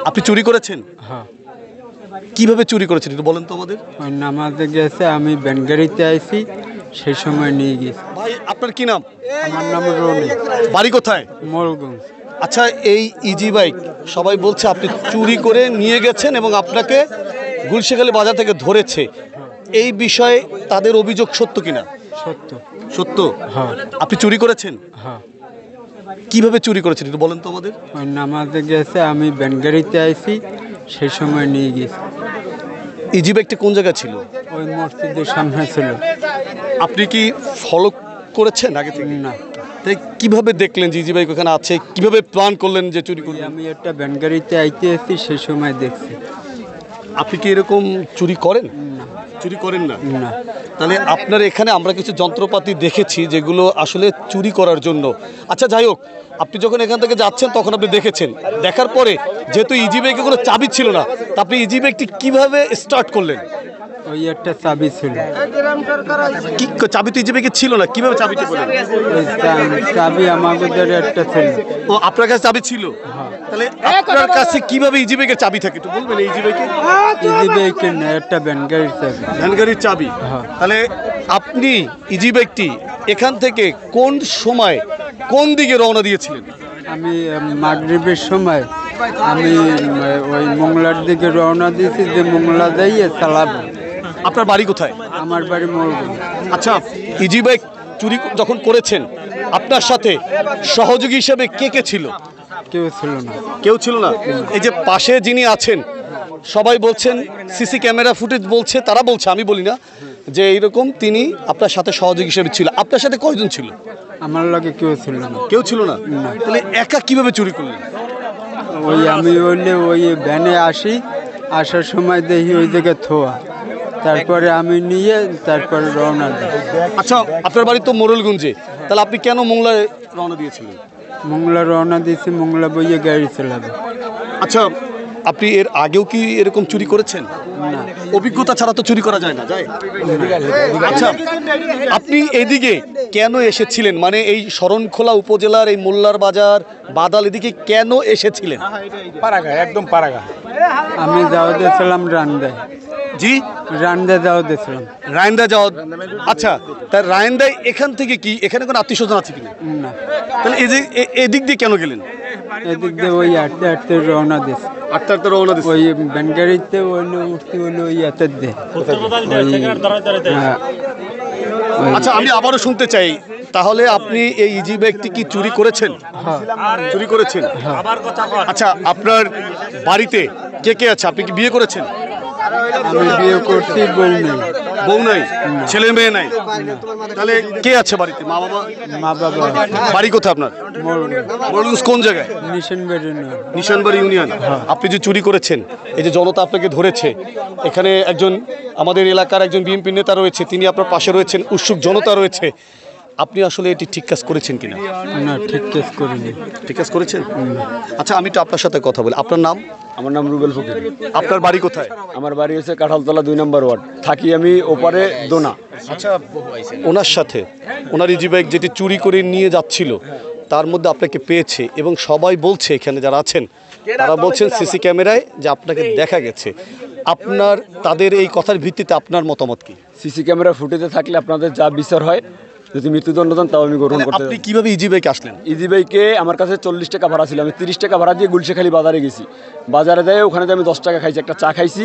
আপনি চুরি করেছেন? হ্যাঁ, কিভাবে চুরি করেছেন একটু বলেন তো আমাদের। ওই নামাজে গেছে, আমি ব্যানগাড়িতে আইছি, সেই সময় নিয়ে গেছি। ভাই আপনার কি নাম? আমার নাম রনি, বাড়ি কোথায়? মোলগঞ্জ। আচ্ছা, এই ইজি বাইক সবাই বলছে আপনি চুরি করে নিয়ে গেছেন এবং আপনাকে গুলশেখালী বাজার থেকে ধরেছে, এই বিষয়ে তাদের অভিযোগ সত্য কিনা? সত্য। সত্য? হ্যাঁ, আপনি চুরি করেছেন? হ্যাঁ, কিভাবে চুরি করেছেন একটু বলেন তো আমাদের। ওই নামাজে গেছে, আমি ব্যানগাড়িতে আইছি, সেই সময় নিয়ে গেছি। ইজি বাইকটি কোন জায়গায় ছিল? ওই মসজিদের সামনে ছিল। আপনি কি ফলো করেছেন আগে থেকে? না, তাই কিভাবে দেখলেন যে ইজি বাইক ওখানে আছে? কিভাবে প্ল্যান করলেন যে চুরি করবেন? আমি একটা ব্যানগাড়িতে আইতে আসছি, সেই সময় দেখছি। আপনি কি এরকম চুরি করেন? না, চুরি করেন না? না, তাহলে আপনার এখানে আমরা কিছু যন্ত্রপাতি দেখেছি যেগুলো আসলে চুরি করার জন্য। আচ্ছা যাই হোক, আপনি যখন এখান থেকে যাচ্ছেন তখন আপনি দেখেছেন, দেখার পরে যেহেতু ইজি বাইকে কোনো চাবি ছিল না, তা আপনি ইজি বাইকটি কীভাবে স্টার্ট করলেন? ওই একটা চাবি ছিল। কি চাবি তো ইজি বাইকে ছিল না, কিভাবে চাবিটি পেলেন? ওই চাবি আমাদের একটা ছিল। ও আপনার কাছে চাবি ছিল? তাহলে আপনার কাছে কিভাবে ইজি বাইকের চাবি থাকে একটু বলবেন? ইজি বাইকে ইজি বাইকের না, একটা ব্যানগাড়ির চাবি। ভ্যান গাড়ির চাবি। হ্যাঁ। তাহলে আপনি ইজি বাইকটি এখান থেকে কোন সময় কোন দিকে রওনা দিয়েছিলেন? আমি মাগরিবের সময় আমি ওই মোংলার দিকে রওনা দিয়েছি, যে মোংলা যাইয়ে চালাবো। আপনার বাড়ি কোথায়? আমার বাড়ি মোলগঞ্জ। আচ্ছা, ইজি বাইক চুরি যখন করেছেন আপনার সাথে সহযোগী হিসেবে কে কে ছিল? কেউ ছিল না। কেউ ছিল না? এই যে পাশে যিনি আছেন সবাই বলছেন, সিসি ক্যামেরা ফুটেজ বলছে, তারা বলছে, আমি বলি না, যে এইরকম তিনি আপনার সাথে সহযোগী হিসেবে ছিল। আপনার সাথে কয়জন ছিল? আমার লাগে কেউ ছিল না। কেউ ছিল না? তাহলে একা কিভাবে চুরি করলেন? ওই আমি হইলে ওই ভ্যানে আসি, আসার সময় দেখি ওই জায়গায় থোয়া, তারপরে আমি নিয়ে তারপরে রওনা দিই। আচ্ছা, আপনার বাড়ি তো মোড়লগঞ্জে, তাহলে আপনি কেন মোংলায় রওনা দিয়েছিলেন? মোংলা রওনা দিয়েছি, মোংলা বইয়ে গাড়ি চালাবে। আচ্ছা, আপনি এর আগেও কি এরকম চুরি করেছেন? না, অভিজ্ঞতা ছাড়া তো চুরি করা যায় না, যায়? আচ্ছা, আপনি এদিকে কেন এসেছিলেন? মানে এই শরণখোলা উপজেলার এই মোল্লার বাজার বাদাল এদিকে কেন এসেছিলেন? পাড়াগা, একদম পাড়াগা। আমি যাওয়া দিয়েছিলাম রান্দায়। জি, রান্দা যাওয়া দিয়েছিলাম। রায়ন্দা যাওয়া। আচ্ছা, তার রায়ন্দায় এখান থেকে কি এখানে কোনো আত্মীয় স্বজন আছে কিনা? না, তাহলে এই যে এদিক দিয়ে কেন গেলেন? এদিক দিয়ে ওই হাঁটতে হাঁটতে রওনা দিয়েছি। আটটা আটটা রওনা দিচ্ছেন। ওই ব্যানগাড়িতে হইলো উঠতে হইলো ওই হাতের দিয়ে। হ্যাঁ, আচ্ছা, আমি আবারও শুনতে চাই, তাহলে আপনি এই ইজি বাইকটি কি চুরি করেছেন? চুরি করেছেন? আচ্ছা, আপনার বাড়িতে কে কে আছে? আপনি কি বিয়ে করেছেন? আমি বিয়ে করছি, বউ নেই। বউ নাই? ছেলে মেয়ে নাই? তাহলে কে আছে বাড়িতে? মা বাবা? মা বাবা বাড়ি কোথায় আপনার? মোড়লগঞ্জ কোন জায়গায়? নিশান বেড়ে নয়। নিশানবাড়ি ইউনিয়ন। আপনি যে চুরি করেছেন, এই যে জনতা আপনাকে ধরেছে, এখানে একজন আমাদের এলাকার একজন বিএনপি নেতা রয়েছে, তিনি আপনার পাশে রয়েছেন, উৎসুক জনতা রয়েছে, আপনি আসলে এটি ঠিক কাজ করেছেন কিনা? না, ঠিক কেস করিনি। ঠিক কাজ করেছেন? আচ্ছা, আমি তো আপনার সাথে কথা বলি। আপনার নাম? আমার নাম রুবেল ফকির। আপনার বাড়ি কোথায়? আমার বাড়ি হচ্ছে কাঁঠালতলা 2 নম্বর ওয়ার্ড। থাকি আমি ওপারে দোনা। আচ্ছা, ওনার সাথে ওনার ইজি বাইক যেটি চুরি করে নিয়ে যাচ্ছিল, তার মধ্যে আপনাকে পেয়েছে এবং সবাই বলছে, এখানে যারা আছেন তারা বলছেন সিসি ক্যামেরায় যে আপনাকে দেখা গেছে। আপনার তাদের এই কথার ভিত্তিতে আপনার মতামত কি? সিসি ক্যামেরা ফুটেজে থাকলে আপনাদের যা বিচার হয়, যদি মৃত্যুদণ্ড দেন তাও আমি গ্রহণ করতে। আপনি কিভাবে ইজি বাইকে আসলেন? ইজি বাইকে আমার কাছে 40 টাকা ভাড়া ছিল। আমি 30 টাকা ভাড়া দিয়ে গুলশেখালী বাজারে গেছি। বাজারে যাই ওখানে আমি 10 টাকা খাইছি, একটা চা খাইছি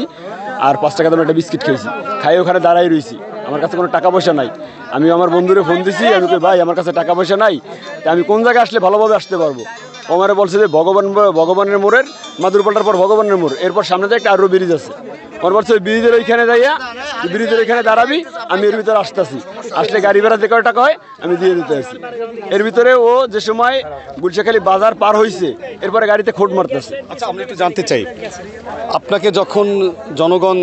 আর 5 টাকা দামের একটা বিস্কিট খাইছি। খাই ওখানে দাঁড়াই রয়েছি, আমার কাছে কোনো টাকা পয়সা নাই। আমি আমার বন্ধুরে ফোন দিছি, আমি কই ভাই আমার কাছে টাকা পয়সা নাই, তা আমি কোন জায়গায় আসলে ভালোভাবে আসতে পারবো? ও আমারে বলছে যে ভগবানের মোড়ের মাদুরপাল্টার পর ভগবানের মোড়, এরপর সামনে যে একটা আরো ব্রিজ আছে। আমার বলছে ওই ব্রিজের ওইখানে যাইয়া, ব্রিজের ওইখানে দাঁড়াবি, আমি এর ভিতরে আসতেছি, আসলে গাড়ি ভাড়া যে কয় টাকা হয় আমি দিয়ে দিতে আসি। এর ভিতরে ও যে সময় গুলশেখালী বাজার পার হয়েছে, এরপরে গাড়িতে খোঁট মারতেছে। আচ্ছা, আমরা একটু জানতে চাই, আপনাকে যখন জনগণ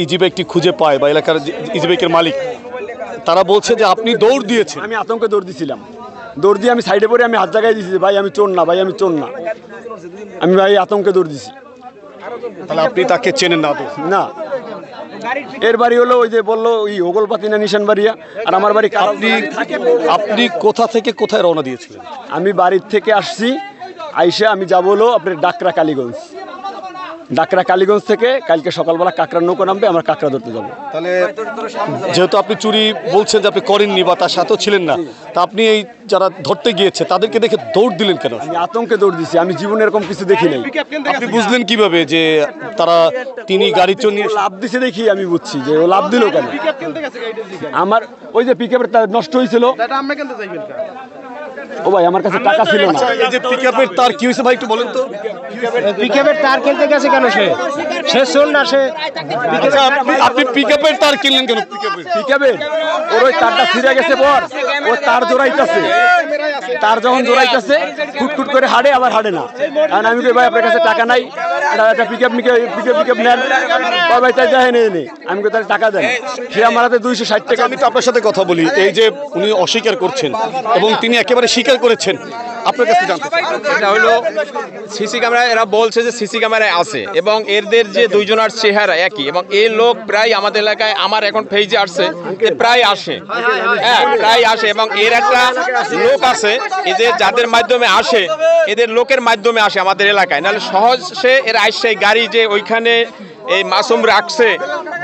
ইজি বাইকটি খুঁজে পায় বা এলাকার ইজি বাইকের মালিক, তারা বলছে যে আপনি দৌড় দিয়েছেন। আমি আতঙ্কে দৌড় দিছিলাম, দৌড় দিয়ে আমি সাইডে পরে আমি হাত জায়গায় দিয়েছি, ভাই আমি চোর না, ভাই আমি চোর না, আমি ভাই আতঙ্কে দৌড় দিছি। তাহলে আপনি তাকে চেনেন না? না, এর বাড়ি হলো ওই যে বললো ওই ওগলপাতি না নিশান বাড়িয়া, আর আমার বাড়ি। আপনি কোথা থেকে কোথায় রওনা দিয়েছিলেন? আমি বাড়ির থেকে আসছি, আইসা আমি যাবো হলো আপনার ডাকরা কালীগঞ্জ। ডাকরা কালীগঞ্জ থেকে কালকে সকালবেলা কাঁকড়া নৌকা নামবে, আমরা কাঁকড়া ধরতে যাবো। তাহলে যেহেতু আপনি চুরি বলছেন যে আপনি করেননি বা তার সাথেও ছিলেন না, তা আপনি এই যারা ধরতে গিয়েছে তাদেরকে দেখে দৌড় দিলেন কেন? আমি আতঙ্কে দৌড় দিছি, আমি জীবনে এরকম কিছু দেখি নাই। আপনি বুঝলেন কিভাবে যে তিনি গাড়ি চড়িয়ে ও লাভ দিছে দেখি আমি বুঝছি যে ও লাভ দিল কেন। আমার ওই যে পিকআপের তার নষ্ট হয়েছিল। ও ভাই আমার কাছে টাকা ছিল না। এই যে পিকআপের তার কি হয়েছে ভাই একটু বলেন তো। পিকআপের তার কিনতে গেছে কেন সে শোন না সে আচ্ছা, আপনি পিকআপের তার কিনলেন কেন? পিকআপের ওর ওই তারটা ছিঁড়ে গেছে পর ও তার জোড়াইতেছে, তার যখন জোড়াইতেছে ফুটফুট করে হাঁটে, আবার হাঁটে না। কারণ আমি কই ভাই আপনার কাছে টাকা নাই, একটা পিকআপ নেন। ভাই তাই দেখেন নে, আমি কই তাহলে টাকা দেন। সে আমার হাতে 260 টাকা। আমি তো আপনার সাথে কথা বলি, এই যে উনি অস্বীকার করছেন এবং তিনি একেবারে স্বীকার করেছেন, আপনার কাছে জানতে চাই। এটা হলো সিসি ক্যামেরা, এরা বলছে যে সিসি ক্যামেরায় আছে এবং এদের যে দুইজনের চেহারা একই, এবং এই লোক প্রায় আমাদের এলাকায় আমার এখন ফেজে আসছে প্রায় আসে, হ্যাঁ প্রায় আসে। এবং এর একটা লোক আছে এদের যাদের মাধ্যমে আসে, এদের লোকের মাধ্যমে আসে আমাদের এলাকায়, নাহলে সহজ সে এর আইসাই গাড়ি যে ওইখানে এই মাসুম রাখছে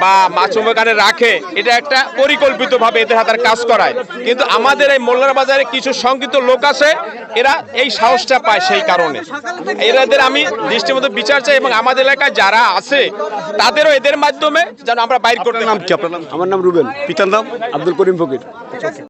বা মাসুম ওখানে রাখে, এটা একটা পরিকল্পিতভাবে এদের হাতে কাজ করায়। কিন্তু আমাদের এই মোল্লার বাজারে কিছু সংকিত লোক আছে, এরা এই সাহসটা পায়, সেই কারণে এদের আমি দৃষ্টিমতো বিচার চাই এবং আমাদের এলাকায় যারা আছে তাদেরও এদের মাধ্যমে যেন আমরা বাইর করতে। নাম কি আপনার? নাম? আমার নাম রুবেল, পিতার নাম? আব্দুল করিম ফকির।